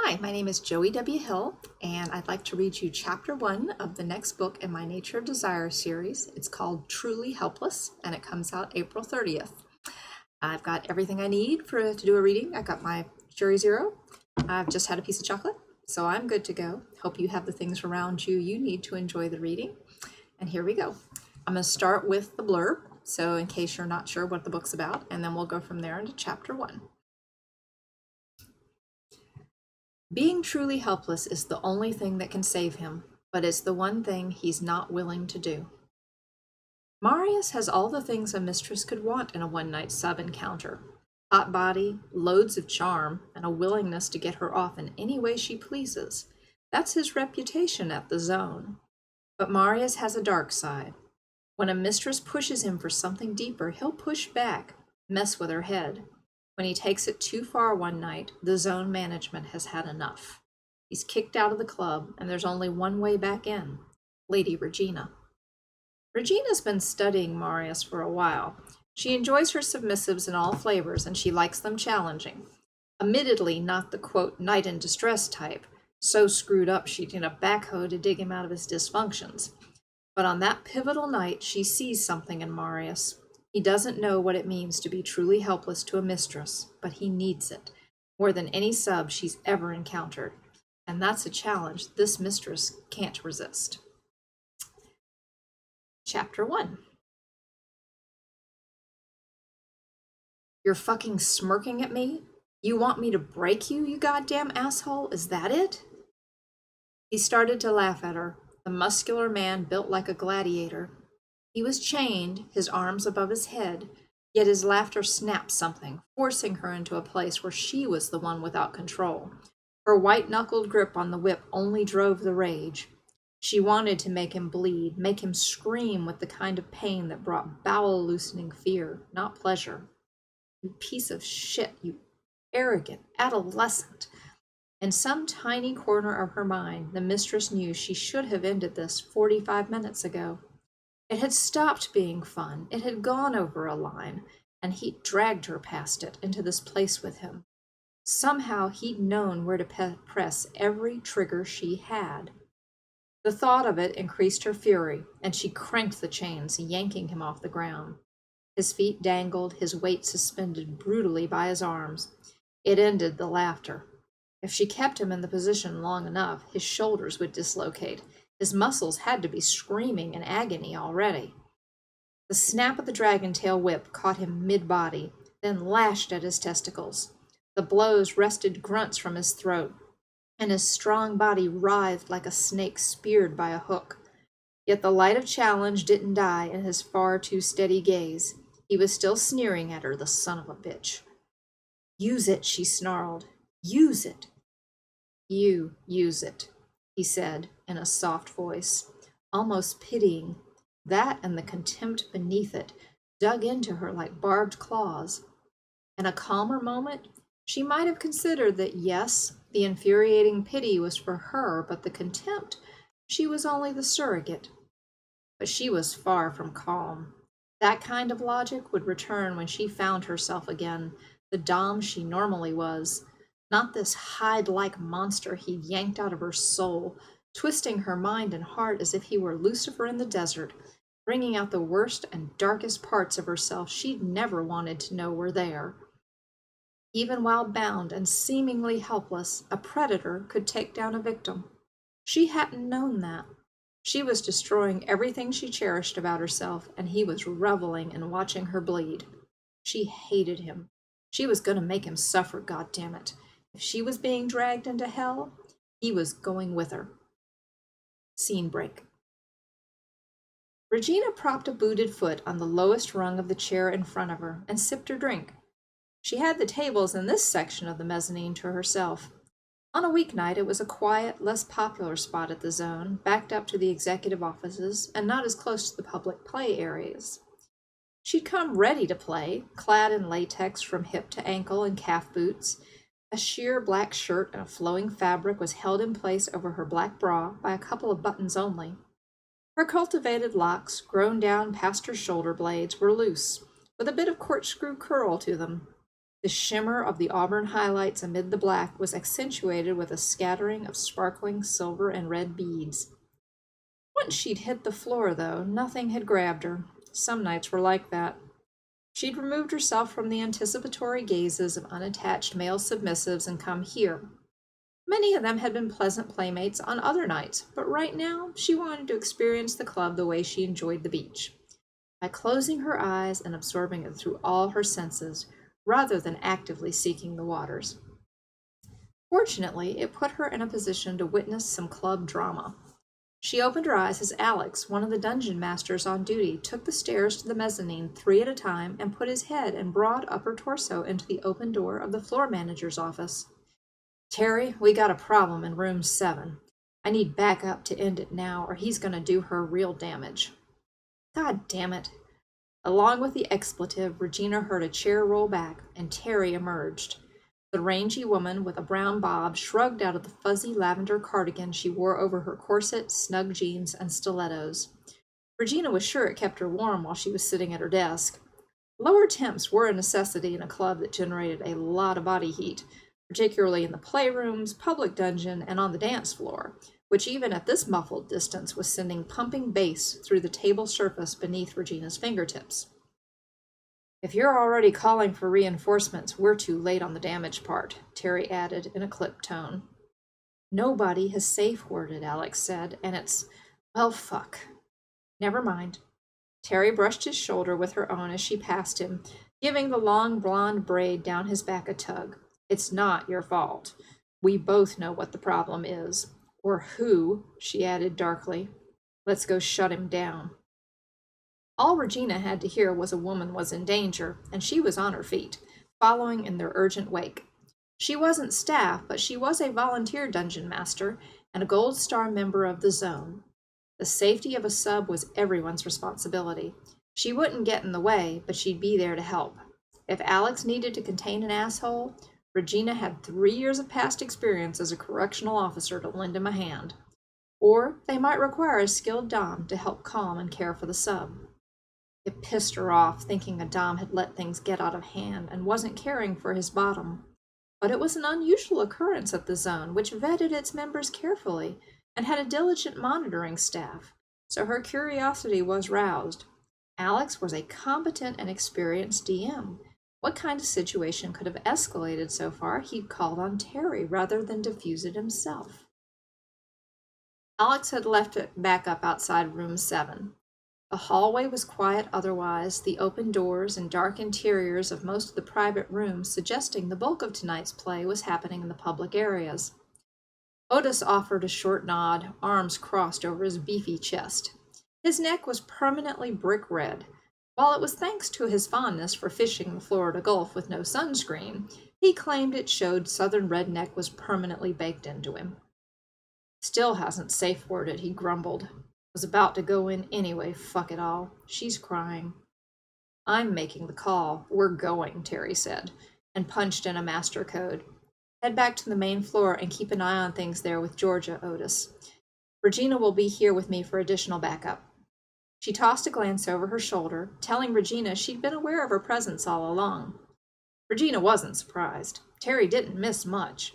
Hi, my name is Joey W. Hill, and I'd like to read you Chapter 1 of the next book in my Nature of Desire series. It's called Truly Helpless, and it comes out April 30th. I've got everything I need to do a reading. I've got my Cherry Zero. I've just had a piece of chocolate, so I'm good to go. Hope you have the things around you need to enjoy the reading. And here we go. I'm going to start with the blurb, so in case you're not sure what the book's about, and then we'll go from there into Chapter 1. Being truly helpless is the only thing that can save him, but it's the one thing he's not willing to do. Marius has all the things a mistress could want in a one-night sub encounter. Hot body, loads of charm, and a willingness to get her off in any way she pleases. That's his reputation at the Zone. But Marius has a dark side. When a mistress pushes him for something deeper, he'll push back, mess with her head. When he takes it too far one night, the Zone management has had enough. He's kicked out of the club, and there's only one way back in: Lady Regina. Regina's been studying Marius for a while. She enjoys her submissives in all flavors, and she likes them challenging. Admittedly, not the, quote, knight in distress type, so screwed up she'd need a backhoe to dig him out of his dysfunctions. But on that pivotal night, she sees something in Marius. He doesn't know what it means to be truly helpless to a mistress, but he needs it, more than any sub she's ever encountered. And that's a challenge this mistress can't resist. Chapter 1. You're fucking smirking at me? You want me to break you, you goddamn asshole? Is that it? He started to laugh at her, the muscular man built like a gladiator. He was chained, his arms above his head, yet his laughter snapped something, forcing her into a place where she was the one without control. Her white-knuckled grip on the whip only drove the rage. She wanted to make him bleed, make him scream with the kind of pain that brought bowel-loosening fear, not pleasure. You piece of shit, you arrogant adolescent. In some tiny corner of her mind, the mistress knew she should have ended this 45 minutes ago. It had stopped being fun. It had gone over a line, and he'd dragged her past it into this place with him. Somehow he'd known where to press every trigger she had. The thought of it increased her fury, and she cranked the chains, yanking him off the ground. His feet dangled, his weight suspended brutally by his arms. It ended the laughter. If she kept him in the position long enough, his shoulders would dislocate. His muscles had to be screaming in agony already. The snap of the dragon-tail whip caught him mid-body, then lashed at his testicles. The blows wrested grunts from his throat, and his strong body writhed like a snake speared by a hook. Yet the light of challenge didn't die in his far too steady gaze. He was still sneering at her, the son of a bitch. "Use it," she snarled. "Use it." "You use it," he said in a soft voice, almost pitying. That and the contempt beneath it dug into her like barbed claws. In a calmer moment, she might have considered that yes, the infuriating pity was for her, but the contempt, she was only the surrogate. But she was far from calm. That kind of logic would return when she found herself again, the dom she normally was, not this hide-like monster he'd yanked out of her soul, twisting her mind and heart as if he were Lucifer in the desert, bringing out the worst and darkest parts of herself she'd never wanted to know were there. Even while bound and seemingly helpless, a predator could take down a victim. She hadn't known that. She was destroying everything she cherished about herself, and he was reveling in watching her bleed. She hated him. She was going to make him suffer, goddammit. If she was being dragged into hell, he was going with her. Scene break. Regina propped a booted foot on the lowest rung of the chair in front of her and sipped her drink. She had the tables in this section of the mezzanine to herself. On a weeknight, it was a quiet, less popular spot at the Zone, backed up to the executive offices and not as close to the public play areas. She'd come ready to play, clad in latex from hip to ankle and calf boots. A sheer black shirt and a flowing fabric was held in place over her black bra by a couple of buttons only. Her cultivated locks, grown down past her shoulder blades, were loose, with a bit of corkscrew curl to them. The shimmer of the auburn highlights amid the black was accentuated with a scattering of sparkling silver and red beads. Once she'd hit the floor, though, nothing had grabbed her. Some nights were like that. She'd removed herself from the anticipatory gazes of unattached male submissives and come here. Many of them had been pleasant playmates on other nights, but right now she wanted to experience the club the way she enjoyed the beach, by closing her eyes and absorbing it through all her senses, rather than actively seeking the waters. Fortunately, it put her in a position to witness some club drama. She opened her eyes as Alex, one of the dungeon masters on duty, took the stairs to the mezzanine 3 at a time and put his head and broad upper torso into the open door of the floor manager's office. "Terry, we got a problem in room 7. I need backup to end it now, or he's going to do her real damage." "God damn it." Along with the expletive, Regina heard a chair roll back, and Terry emerged. The rangy woman with a brown bob shrugged out of the fuzzy lavender cardigan she wore over her corset, snug jeans, and stilettos. Regina was sure it kept her warm while she was sitting at her desk. Lower temps were a necessity in a club that generated a lot of body heat, particularly in the playrooms, public dungeon, and on the dance floor, which even at this muffled distance was sending pumping bass through the table surface beneath Regina's fingertips. "If you're already calling for reinforcements, we're too late on the damage part," Terry added in a clipped tone. "Nobody has safe-worded," Alex said, "and it's, well, fuck." "Never mind." Terry brushed his shoulder with her own as she passed him, giving the long blonde braid down his back a tug. "It's not your fault. We both know what the problem is. Or who," she added darkly. "Let's go shut him down." All Regina had to hear was a woman was in danger, and she was on her feet, following in their urgent wake. She wasn't staff, but she was a volunteer dungeon master and a Gold Star member of the Zone. The safety of a sub was everyone's responsibility. She wouldn't get in the way, but she'd be there to help. If Alex needed to contain an asshole, Regina had 3 years of past experience as a correctional officer to lend him a hand. Or they might require a skilled dom to help calm and care for the sub. It pissed her off, thinking a dom had let things get out of hand and wasn't caring for his bottom. But it was an unusual occurrence at the Zone, which vetted its members carefully and had a diligent monitoring staff, so her curiosity was roused. Alex was a competent and experienced DM. What kind of situation could have escalated so far he'd called on Terry rather than diffuse it himself? Alex had left it back up outside room 7. The hallway was quiet otherwise, the open doors and dark interiors of most of the private rooms suggesting the bulk of tonight's play was happening in the public areas. Otis offered a short nod, arms crossed over his beefy chest. His neck was permanently brick red. While it was thanks to his fondness for fishing the Florida Gulf with no sunscreen, he claimed it showed Southern redneck was permanently baked into him. "Still hasn't safe-worded," he grumbled. "Was about to go in anyway, fuck it all. She's crying." "I'm making the call. We're going," Terry said, and punched in a master code. "Head back to the main floor and keep an eye on things there with Georgia, Otis. Regina will be here with me for additional backup." She tossed a glance over her shoulder, telling Regina she'd been aware of her presence all along. Regina wasn't surprised. Terry didn't miss much.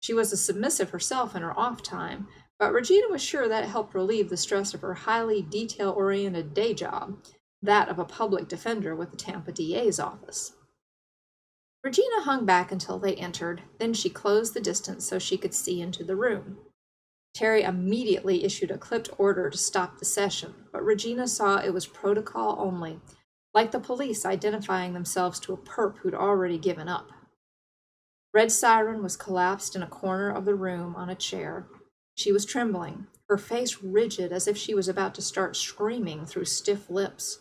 She was a submissive herself in her off time, but Regina was sure that helped relieve the stress of her highly detail-oriented day job, that of a public defender with the Tampa DA's office. Regina hung back until they entered, then she closed the distance so she could see into the room. Terry immediately issued a clipped order to stop the session, but Regina saw it was protocol only, like the police identifying themselves to a perp who'd already given up. Red Siren was collapsed in a corner of the room on a chair. She was trembling, her face rigid as if she was about to start screaming through stiff lips.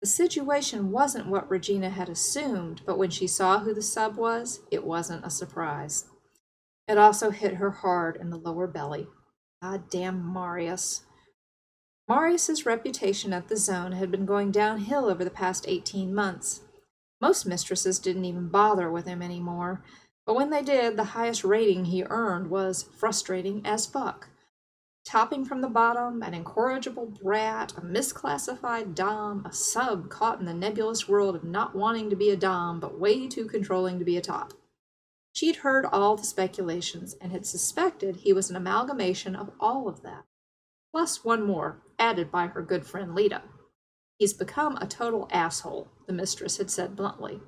The situation wasn't what Regina had assumed, but when she saw who the sub was, it wasn't a surprise. It also hit her hard in the lower belly. Goddamn Marius. Marius's reputation at the Zone had been going downhill over the past 18 months. Most mistresses didn't even bother with him anymore, but when they did, the highest rating he earned was frustrating as fuck. Topping from the bottom, an incorrigible brat, a misclassified dom, a sub caught in the nebulous world of not wanting to be a dom but way too controlling to be a top. She'd heard all the speculations and had suspected he was an amalgamation of all of that, plus one more, added by her good friend Lita. He's become a total asshole, the mistress had said bluntly.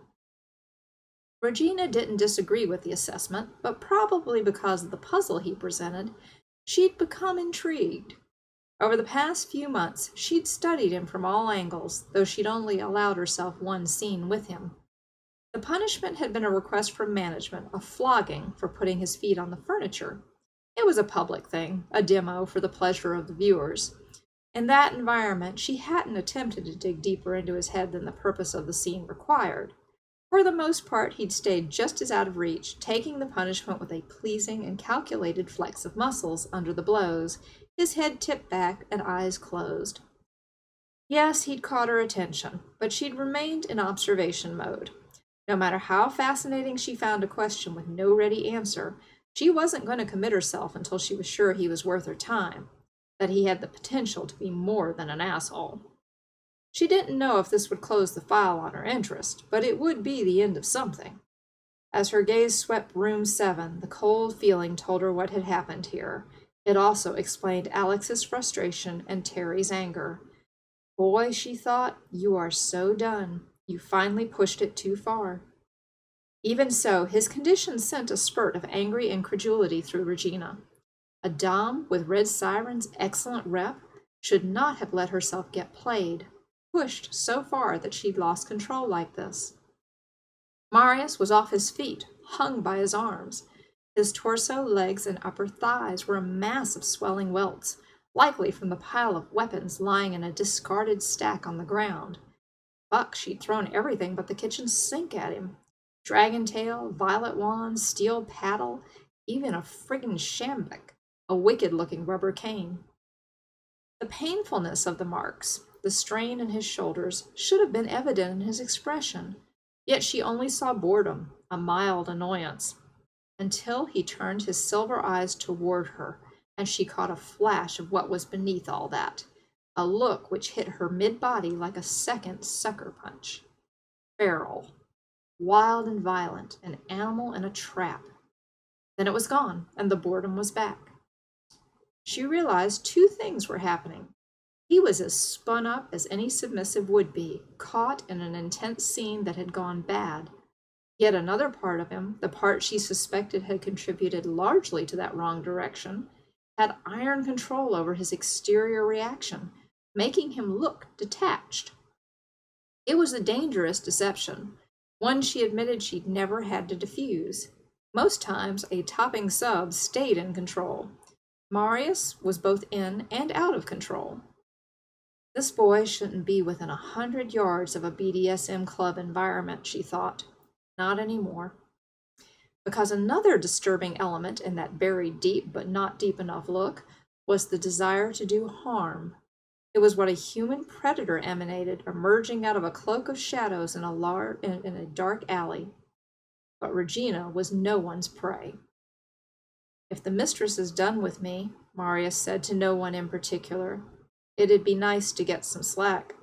Regina didn't disagree with the assessment, but probably because of the puzzle he presented, she'd become intrigued. Over the past few months, she'd studied him from all angles, though she'd only allowed herself one scene with him. The punishment had been a request from management, a flogging for putting his feet on the furniture. It was a public thing, a demo for the pleasure of the viewers. In that environment, she hadn't attempted to dig deeper into his head than the purpose of the scene required. For the most part, he'd stayed just as out of reach, taking the punishment with a pleasing and calculated flex of muscles under the blows, his head tipped back and eyes closed. Yes, he'd caught her attention, but she'd remained in observation mode. No matter how fascinating she found a question with no ready answer, she wasn't going to commit herself until she was sure he was worth her time, that he had the potential to be more than an asshole. She didn't know if this would close the file on her interest, but it would be the end of something. As her gaze swept room 7, the cold feeling told her what had happened here. It also explained Alex's frustration and Terry's anger. Boy, she thought, you are so done. You finally pushed it too far. Even so, his condition sent a spurt of angry incredulity through Regina. A dom with Red Siren's excellent rep should not have let herself get played, pushed so far that she'd lost control like this. Marius was off his feet, hung by his arms. His torso, legs, and upper thighs were a mass of swelling welts, likely from the pile of weapons lying in a discarded stack on the ground. Fuck, she'd thrown everything but the kitchen sink at him. Dragon tail, violet wand, steel paddle, even a friggin' sjambak, a wicked-looking rubber cane. The painfulness of the marks, the strain in his shoulders, should have been evident in his expression, yet she only saw boredom, a mild annoyance, until he turned his silver eyes toward her, and she caught a flash of what was beneath all that, a look which hit her mid-body like a second sucker punch. Feral, wild and violent, an animal in a trap. Then it was gone, and the boredom was back. She realized two things were happening. He was as spun up as any submissive would be, caught in an intense scene that had gone bad. Yet another part of him, the part she suspected had contributed largely to that wrong direction, had iron control over his exterior reaction, making him look detached. It was a dangerous deception, one she admitted she'd never had to diffuse. Most times, a topping sub stayed in control. Marius was both in and out of control. This boy shouldn't be within 100 yards of a BDSM club environment, she thought. Not anymore. Because another disturbing element in that buried deep but not deep enough look was the desire to do harm. It was what a human predator emanated, emerging out of a cloak of shadows in a dark alley. But Regina was no one's prey. If the mistress is done with me, Marius said to no one in particular, it'd be nice to get some slack.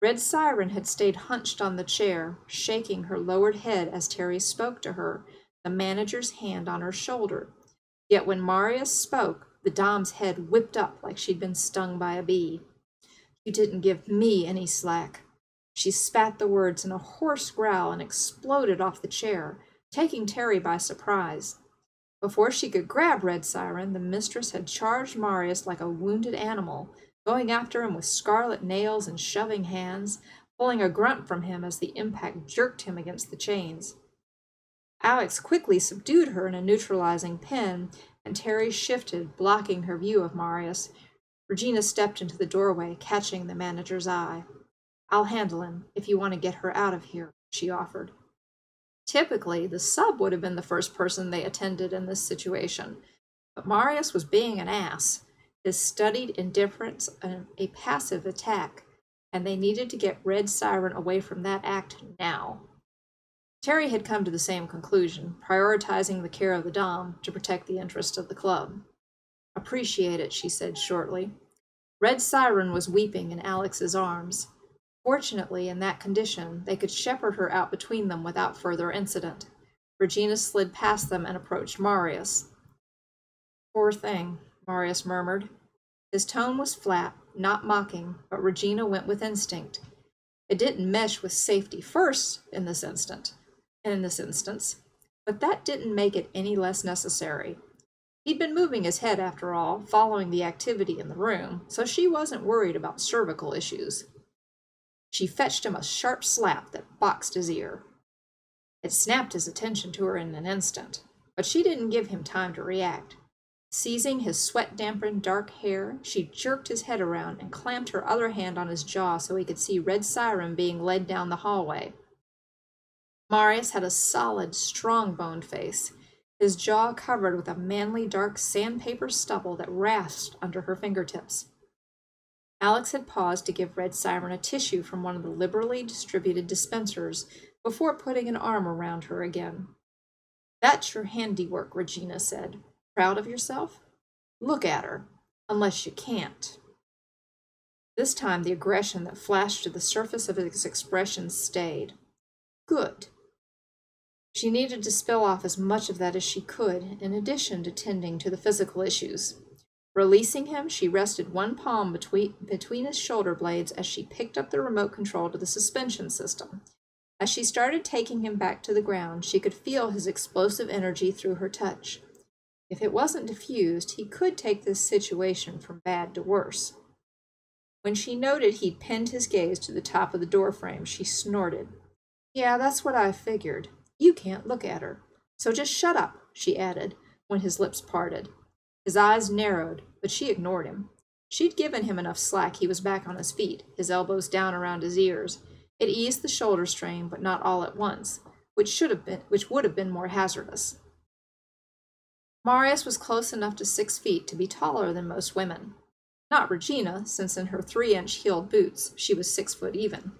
Red Siren had stayed hunched on the chair, shaking her lowered head as Terry spoke to her, the manager's hand on her shoulder. Yet when Marius spoke, the dom's head whipped up like she'd been stung by a bee. You didn't give me any slack. She spat the words in a hoarse growl and exploded off the chair, taking Terry by surprise. Before she could grab Red Siren, the mistress had charged Marius like a wounded animal, going after him with scarlet nails and shoving hands, pulling a grunt from him as the impact jerked him against the chains. Alex quickly subdued her in a neutralizing pin, and Terry shifted, blocking her view of Marius. Regina stepped into the doorway, catching the manager's eye. I'll handle him, if you want to get her out of here, she offered. Typically, the sub would have been the first person they attended in this situation, but Marius was being an ass, his studied indifference a passive attack, and they needed to get Red Siren away from that act now. Terry had come to the same conclusion, prioritizing the care of the dom to protect the interest of the club. Appreciate it, she said shortly. Red Siren was weeping in Alex's arms. Fortunately, in that condition, they could shepherd her out between them without further incident. Regina slid past them and approached Marius. Poor thing, Marius murmured. His tone was flat, not mocking, but Regina went with instinct. It didn't mesh with safety first in this instance, but that didn't make it any less necessary. He'd been moving his head, after all, following the activity in the room, so she wasn't worried about cervical issues. She fetched him a sharp slap that boxed his ear. It snapped his attention to her in an instant, but she didn't give him time to react. Seizing his sweat-dampened dark hair, she jerked his head around and clamped her other hand on his jaw so he could see Red Siren being led down the hallway. Marius had a solid, strong-boned face, his jaw covered with a manly dark sandpaper stubble that rasped under her fingertips. Alex had paused to give Red Siren a tissue from one of the liberally distributed dispensers before putting an arm around her again. "That's your handiwork," Regina said. "Proud of yourself? Look at her, unless you can't." This time the aggression that flashed to the surface of his expression stayed. Good. She needed to spill off as much of that as she could, in addition to tending to the physical issues. Releasing him, she rested one palm between his shoulder blades as she picked up the remote control to the suspension system. As she started taking him back to the ground, she could feel his explosive energy through her touch. If it wasn't diffused, he could take this situation from bad to worse. When she noted he'd pinned his gaze to the top of the doorframe, she snorted. "Yeah, that's what I figured. You can't look at her. So just shut up," she added, when his lips parted. His eyes narrowed, but she ignored him. She'd given him enough slack. He was back on his feet, his elbows down around his ears. It eased the shoulder strain, but not all at once, which would have been more hazardous. Marius was close enough to 6 feet to be taller than most women. Not Regina, since in her 3-inch heeled boots she was 6 foot even.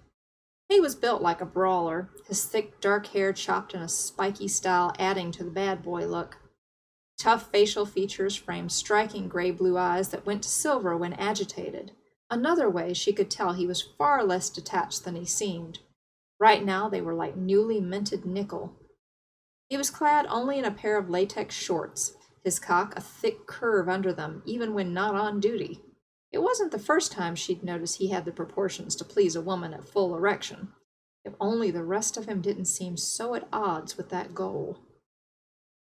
He was built like a brawler, his thick dark hair chopped in a spiky style adding to the bad boy look. Tough facial features framed striking gray-blue eyes that went to silver when agitated. Another way she could tell he was far less detached than he seemed. Right now they were like newly minted nickel. He was clad only in a pair of latex shorts, his cock a thick curve under them, even when not on duty. It wasn't the first time she'd noticed he had the proportions to please a woman at full erection. If only the rest of him didn't seem so at odds with that goal.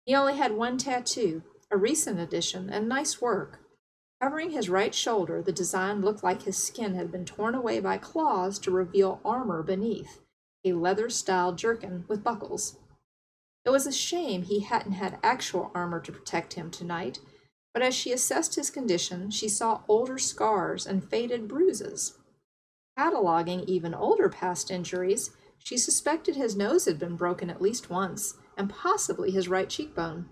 He only had one tattoo, a recent addition, and nice work. Covering his right shoulder, the design looked like his skin had been torn away by claws to reveal armor beneath, a leather-style jerkin with buckles. It was a shame he hadn't had actual armor to protect him tonight, but as she assessed his condition, she saw older scars and faded bruises. Cataloging even older past injuries, she suspected his nose had been broken at least once, and possibly his right cheekbone.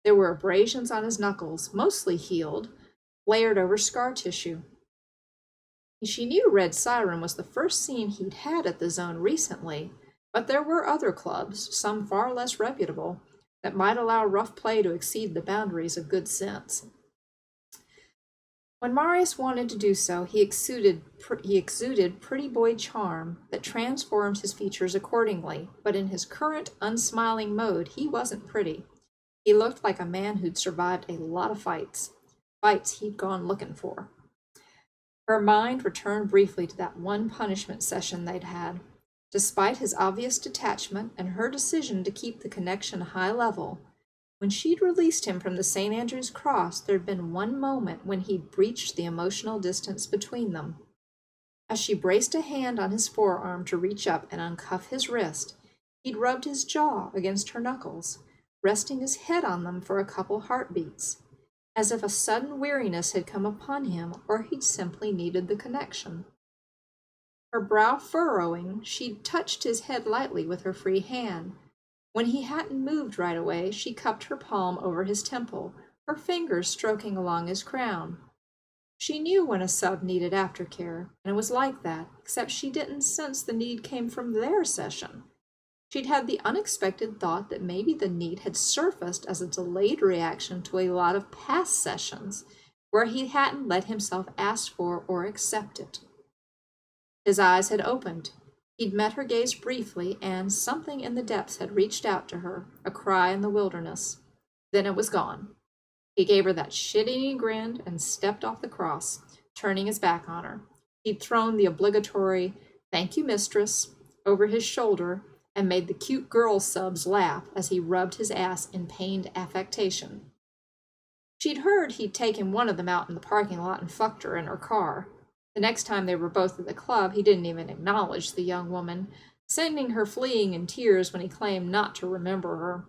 There were abrasions on his knuckles, mostly healed, layered over scar tissue. She knew Red Siren was the first scene he'd had at the Zone recently, but there were other clubs, some far less reputable, that might allow rough play to exceed the boundaries of good sense. When Marius wanted to do so, he exuded pretty boy charm that transformed his features accordingly, but in his current unsmiling mode, he wasn't pretty. He looked like a man who'd survived a lot of fights he'd gone looking for. Her mind returned briefly to that one punishment session they'd had. Despite his obvious detachment and her decision to keep the connection high level, when she'd released him from the St. Andrew's Cross, there'd been one moment when he'd breached the emotional distance between them. As she braced a hand on his forearm to reach up and uncuff his wrist, he'd rubbed his jaw against her knuckles, resting his head on them for a couple heartbeats, as if a sudden weariness had come upon him or he'd simply needed the connection. Her brow furrowing, she'd touched his head lightly with her free hand. When he hadn't moved right away, she cupped her palm over his temple, her fingers stroking along his crown. She knew when a sub needed aftercare, and it was like that, except she didn't sense the need came from their session. She'd had the unexpected thought that maybe the need had surfaced as a delayed reaction to a lot of past sessions, where he hadn't let himself ask for or accept it. His eyes had opened. He'd met her gaze briefly, and something in the depths had reached out to her, a cry in the wilderness. Then it was gone. He gave her that shit-eating grin and stepped off the cross, turning his back on her. He'd thrown the obligatory, "Thank you, mistress," over his shoulder and made the cute girl subs laugh as he rubbed his ass in pained affectation. She'd heard he'd taken one of them out in the parking lot and fucked her in her car. The next time they were both at the club, he didn't even acknowledge the young woman, sending her fleeing in tears when he claimed not to remember her,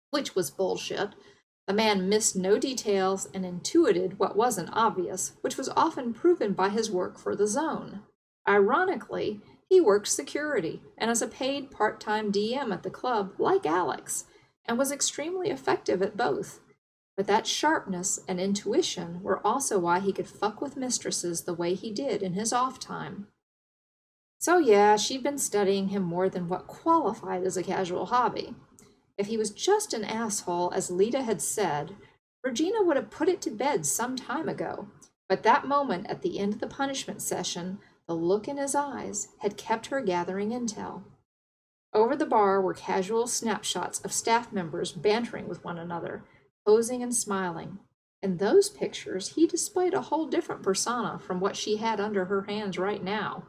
which was bullshit. The man missed no details and intuited what wasn't obvious, which was often proven by his work for the Zone. Ironically, he worked security and as a paid part-time DM at the club, like Alex, and was extremely effective at both. But that sharpness and intuition were also why he could fuck with mistresses the way he did in his off time. So yeah, she'd been studying him more than what qualified as a casual hobby. If he was just an asshole, as Lita had said, Regina would have put it to bed some time ago. But that moment at the end of the punishment session, the look in his eyes, had kept her gathering intel. Over the bar were casual snapshots of staff members bantering with one another, posing and smiling. In those pictures, he displayed a whole different persona from what she had under her hands right now.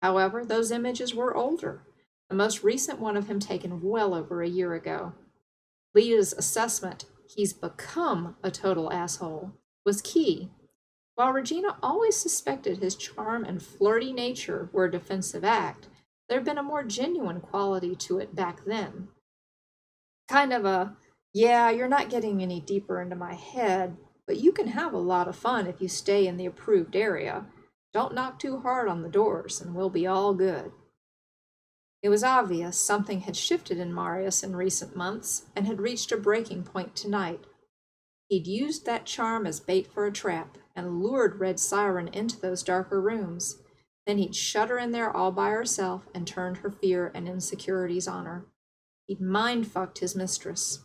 However, those images were older, the most recent one of him taken well over a year ago. Lita's assessment, "he's become a total asshole," was key. While Regina always suspected his charm and flirty nature were a defensive act, there had been a more genuine quality to it back then. Kind of a, "yeah, you're not getting any deeper into my head, but you can have a lot of fun if you stay in the approved area. Don't knock too hard on the doors, and we'll be all good." It was obvious something had shifted in Marius in recent months, and had reached a breaking point tonight. He'd used that charm as bait for a trap, and lured Red Siren into those darker rooms. Then he'd shut her in there all by herself and turned her fear and insecurities on her. He'd mind-fucked his mistress.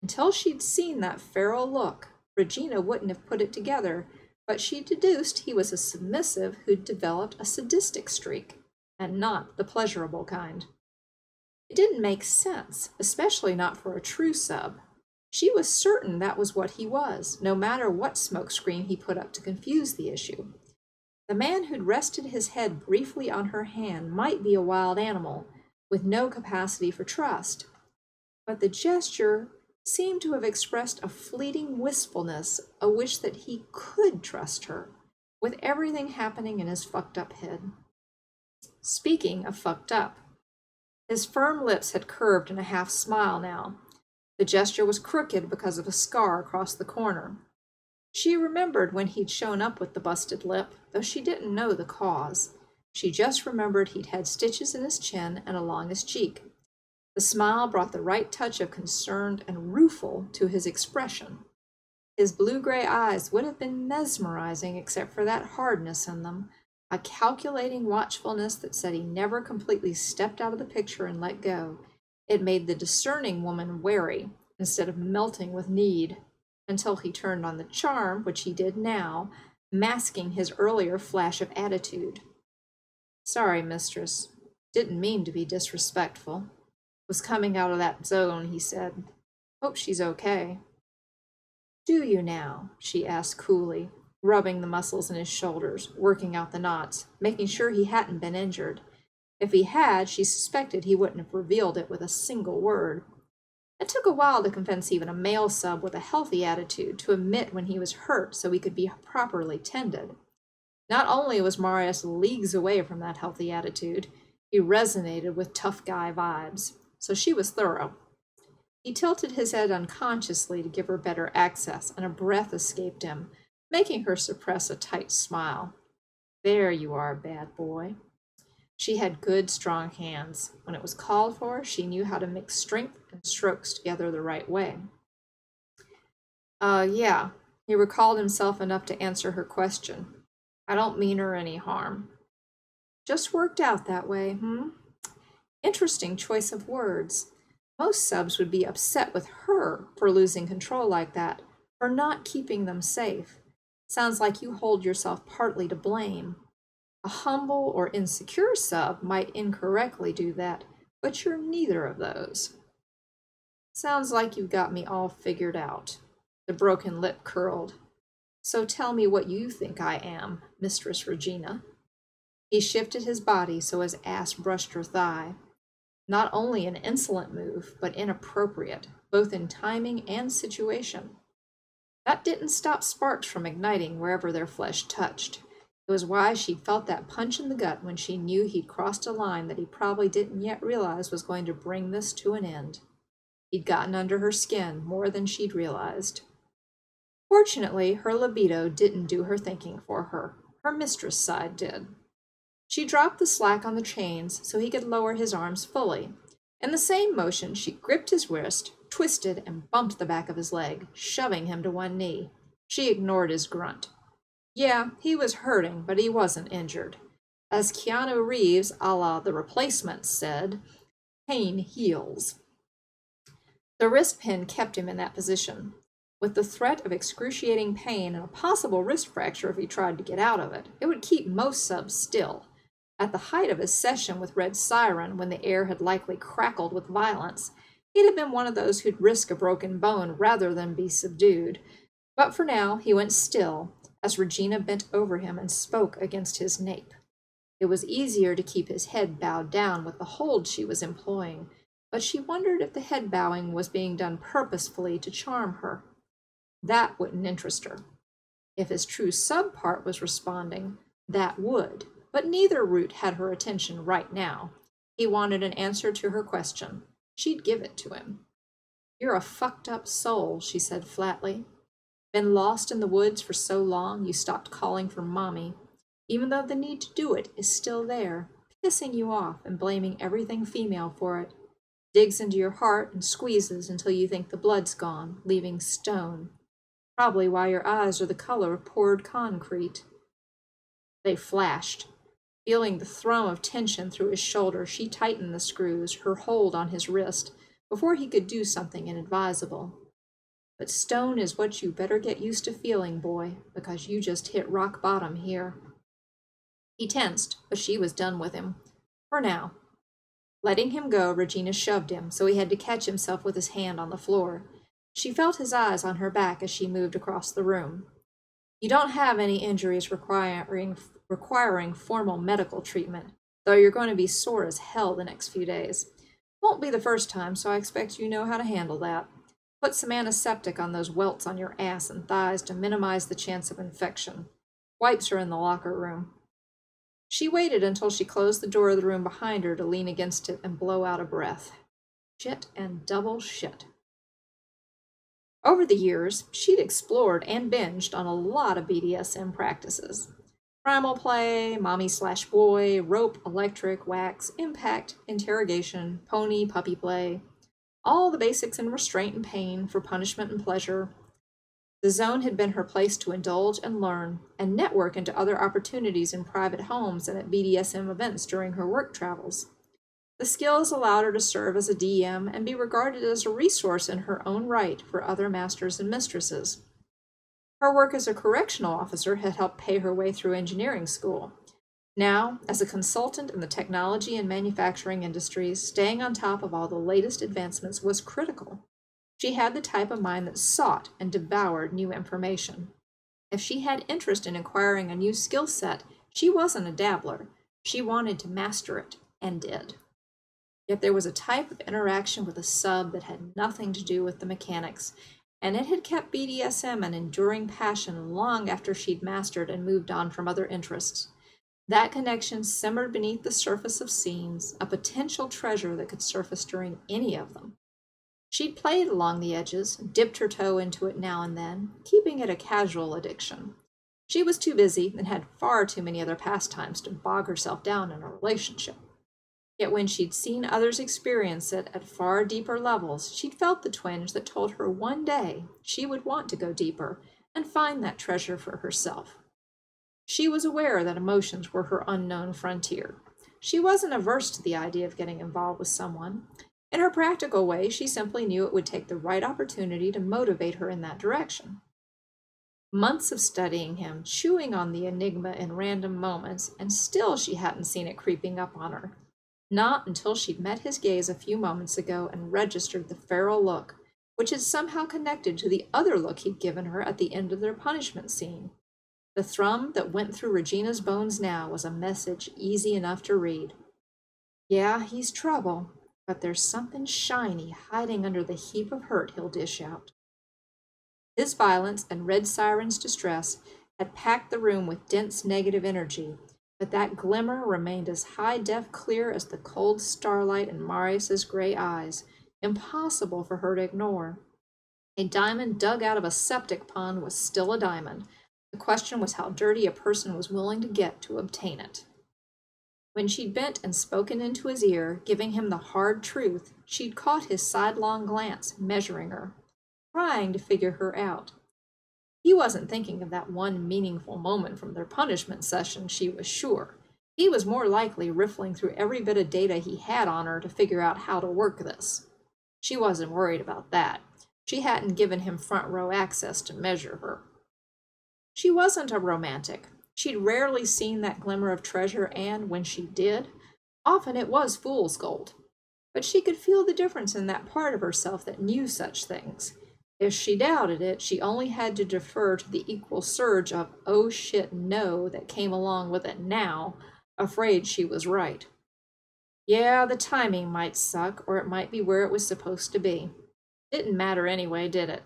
Until she'd seen that feral look, Regina wouldn't have put it together, but she deduced he was a submissive who'd developed a sadistic streak, and not the pleasurable kind. It didn't make sense, especially not for a true sub. She was certain that was what he was, no matter what smokescreen he put up to confuse the issue. The man who'd rested his head briefly on her hand might be a wild animal, with no capacity for trust, but the gesture seemed to have expressed a fleeting wistfulness, a wish that he could trust her, with everything happening in his fucked up head. Speaking of fucked up, his firm lips had curved in a half smile now. The gesture was crooked because of a scar across the corner. She remembered when he'd shown up with the busted lip, though she didn't know the cause. She just remembered he'd had stitches in his chin and along his cheek. The smile brought the right touch of concern and rueful to his expression. His blue-gray eyes would have been mesmerizing except for that hardness in them, a calculating watchfulness that said he never completely stepped out of the picture and let go. It made the discerning woman wary, instead of melting with need, until he turned on the charm, which he did now, masking his earlier flash of attitude. "Sorry, mistress. Didn't mean to be disrespectful. Was coming out of that zone," he said. "Hope she's okay." "Do you now?" she asked coolly, rubbing the muscles in his shoulders, working out the knots, making sure he hadn't been injured. If he had, she suspected he wouldn't have revealed it with a single word. It took a while to convince even a male sub with a healthy attitude to admit when he was hurt so he could be properly tended. Not only was Marius leagues away from that healthy attitude, he resonated with tough guy vibes, so she was thorough. He tilted his head unconsciously to give her better access, and a breath escaped him, making her suppress a tight smile. "There you are, bad boy." She had good, strong hands. When it was called for, she knew how to mix strength and strokes together the right way. Yeah, he recalled himself enough to answer her question. "I don't mean her any harm." "Just worked out that way, Interesting choice of words. Most subs would be upset with her for losing control like that, For not keeping them safe. Sounds like you hold yourself partly to blame. A humble or insecure sub might incorrectly do that, but you're neither of those. Sounds like you've got me all figured out. The broken lip curled. So tell me what you think I am, Mistress Regina. He shifted his body so his ass brushed her thigh. Not only an insolent move, but inappropriate, both in timing and situation. That didn't stop sparks from igniting wherever their flesh touched. It was why she'd felt that punch in the gut when she knew he'd crossed a line that he probably didn't yet realize was going to bring this to an end. He'd gotten under her skin more than she'd realized. Fortunately, her libido didn't do her thinking for her. Her mistress side did. She dropped the slack on the chains so he could lower his arms fully. In the same motion, she gripped his wrist, twisted, and bumped the back of his leg, shoving him to one knee. She ignored his grunt. Yeah, he was hurting, but he wasn't injured. As Keanu Reeves, a la The Replacement, said, pain heals. The wrist pin kept him in that position. With the threat of excruciating pain and a possible wrist fracture if he tried to get out of it, it would keep most subs still. At the height of his session with Red Siren, when the air had likely crackled with violence, he'd have been one of those who'd risk a broken bone rather than be subdued. But for now, he went still, as Regina bent over him and spoke against his nape. It was easier to keep his head bowed down with the hold she was employing, but she wondered if the head bowing was being done purposefully to charm her. That wouldn't interest her. If his true sub part was responding, that would. But neither route had her attention right now. He wanted an answer to her question. She'd give it to him. You're a fucked up soul, she said flatly. Been lost in the woods for so long you stopped calling for mommy, even though the need to do it is still there, pissing you off and blaming everything female for it. Digs into your heart and squeezes until you think the blood's gone, leaving stone. Probably why your eyes are the color of poured concrete. They flashed. Feeling the thrum of tension through his shoulder, she tightened the screws, her hold on his wrist, before he could do something inadvisable. But stone is what you better get used to feeling, boy, because you just hit rock bottom here. He tensed, but she was done with him. For now. Letting him go, Regina shoved him, so he had to catch himself with his hand on the floor. She felt his eyes on her back as she moved across the room. You don't have any injuries requiring formal medical treatment, though you're going to be sore as hell the next few days. Won't be the first time, so I expect you know how to handle that. Put some antiseptic on those welts on your ass and thighs to minimize the chance of infection. Wipes are in the locker room. She waited until she closed the door of the room behind her to lean against it and blow out a breath. Shit and double shit. Over the years, she'd explored and binged on a lot of BDSM practices. Primal play, mommy/boy, rope, electric, wax, impact, interrogation, pony, puppy play. All the basics in restraint and pain for punishment and pleasure. The zone had been her place to indulge and learn, and network into other opportunities in private homes and at BDSM events during her work travels. The skills allowed her to serve as a DM and be regarded as a resource in her own right for other masters and mistresses. Her work as a correctional officer had helped pay her way through engineering school. Now, as a consultant in the technology and manufacturing industries, staying on top of all the latest advancements was critical. She had the type of mind that sought and devoured new information. If she had interest in acquiring a new skill set, she wasn't a dabbler. She wanted to master it, and did. Yet there was a type of interaction with a sub that had nothing to do with the mechanics, and it had kept BDSM an enduring passion long after she'd mastered and moved on from other interests. That connection simmered beneath the surface of scenes, a potential treasure that could surface during any of them. She'd played along the edges, dipped her toe into it now and then, keeping it a casual addiction. She was too busy and had far too many other pastimes to bog herself down in a relationship. Yet when she'd seen others experience it at far deeper levels, she'd felt the twinge that told her one day she would want to go deeper and find that treasure for herself. She was aware that emotions were her unknown frontier. She wasn't averse to the idea of getting involved with someone. In her practical way, she simply knew it would take the right opportunity to motivate her in that direction. Months of studying him, chewing on the enigma in random moments, and still she hadn't seen it creeping up on her. Not until she'd met his gaze a few moments ago and registered the feral look, which had somehow connected to the other look he'd given her at the end of their punishment scene. The thrum that went through Regina's bones now was a message easy enough to read. Yeah, he's trouble, but there's something shiny hiding under the heap of hurt he'll dish out. His violence and Red Siren's distress had packed the room with dense negative energy, but that glimmer remained as high-def clear as the cold starlight in Marius's gray eyes, impossible for her to ignore. A diamond dug out of a septic pond was still a diamond. The question was how dirty a person was willing to get to obtain it. When she'd bent and spoken into his ear, giving him the hard truth, she'd caught his sidelong glance, measuring her, trying to figure her out. He wasn't thinking of that one meaningful moment from their punishment session, she was sure. He was more likely riffling through every bit of data he had on her to figure out how to work this. She wasn't worried about that. She hadn't given him front row access to measure her. She wasn't a romantic. She'd rarely seen that glimmer of treasure, and when she did, often it was fool's gold. But she could feel the difference in that part of herself that knew such things. If she doubted it, she only had to defer to the equal surge of oh shit no that came along with it now, afraid she was right. Yeah, the timing might suck, or it might be where it was supposed to be. Didn't matter anyway, did it?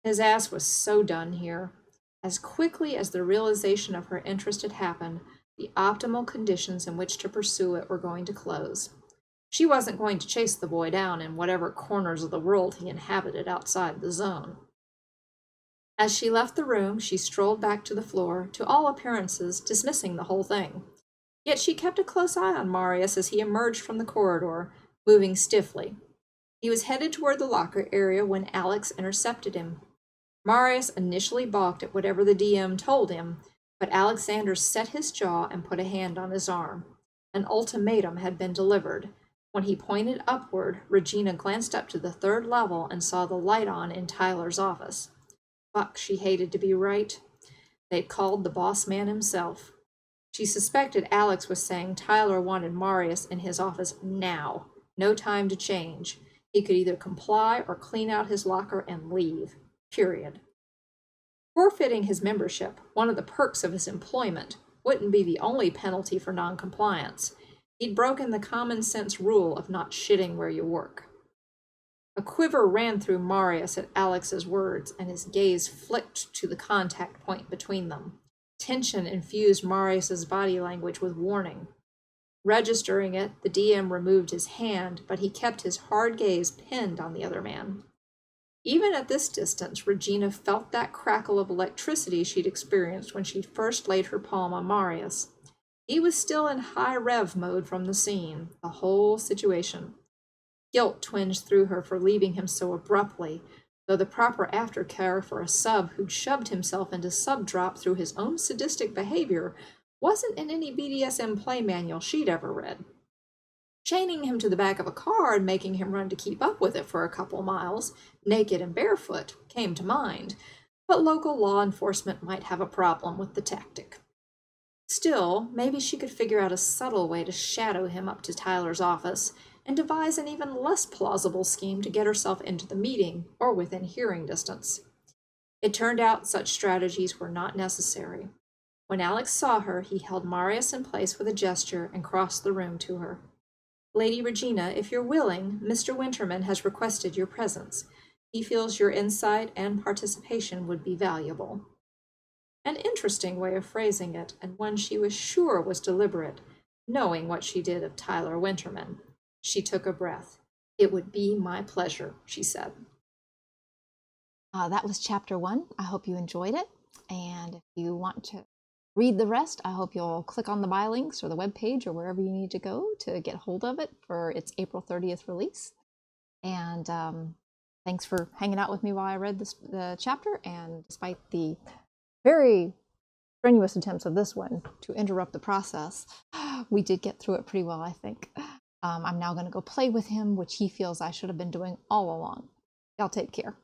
His ass was so done here. As quickly as the realization of her interest had happened, the optimal conditions in which to pursue it were going to close. She wasn't going to chase the boy down in whatever corners of the world he inhabited outside the zone. As she left the room, she strolled back to the floor, to all appearances dismissing the whole thing. Yet she kept a close eye on Marius as he emerged from the corridor, moving stiffly. He was headed toward the locker area when Alex intercepted him. Marius initially balked at whatever the DM told him, but Alexander set his jaw and put a hand on his arm. An ultimatum had been delivered. When he pointed upward, Regina glanced up to the third level and saw the light on in Tyler's office. Fuck, she hated to be right. They'd called the boss man himself. She suspected Alex was saying Tyler wanted Marius in his office now. No time to change. He could either comply or clean out his locker and leave. Period. Forfeiting his membership, one of the perks of his employment, wouldn't be the only penalty for noncompliance. He'd broken the common sense rule of not shitting where you work. A quiver ran through Marius at Alex's words, and his gaze flicked to the contact point between them. Tension infused Marius's body language with warning. Registering it, the DM removed his hand, but he kept his hard gaze pinned on the other man. Even at this distance, Regina felt that crackle of electricity she'd experienced when she first laid her palm on Marius. He was still in high rev mode from the scene, the whole situation. Guilt twinged through her for leaving him so abruptly, though the proper aftercare for a sub who'd shoved himself into sub-drop through his own sadistic behavior wasn't in any BDSM play manual she'd ever read. Chaining him to the back of a car and making him run to keep up with it for a couple miles, naked and barefoot, came to mind, but local law enforcement might have a problem with the tactic. Still, maybe she could figure out a subtle way to shadow him up to Tyler's office and devise an even less plausible scheme to get herself into the meeting or within hearing distance. It turned out such strategies were not necessary. When Alex saw her, he held Marius in place with a gesture and crossed the room to her. Lady Regina, if you're willing, Mr. Winterman has requested your presence. He feels your insight and participation would be valuable. An interesting way of phrasing it, and one she was sure was deliberate, knowing what she did of Tyler Winterman. She took a breath. It would be my pleasure, she said. That was chapter 1. I hope you enjoyed it. And if you want to read the rest, I hope you'll click on the buy links or the webpage or wherever you need to go to get hold of it for its April 30th release. And thanks for hanging out with me while I read the chapter. And despite the very strenuous attempts of this one to interrupt the process, we did get through it pretty well, I think. I'm now going to go play with him, which he feels I should have been doing all along. Y'all take care.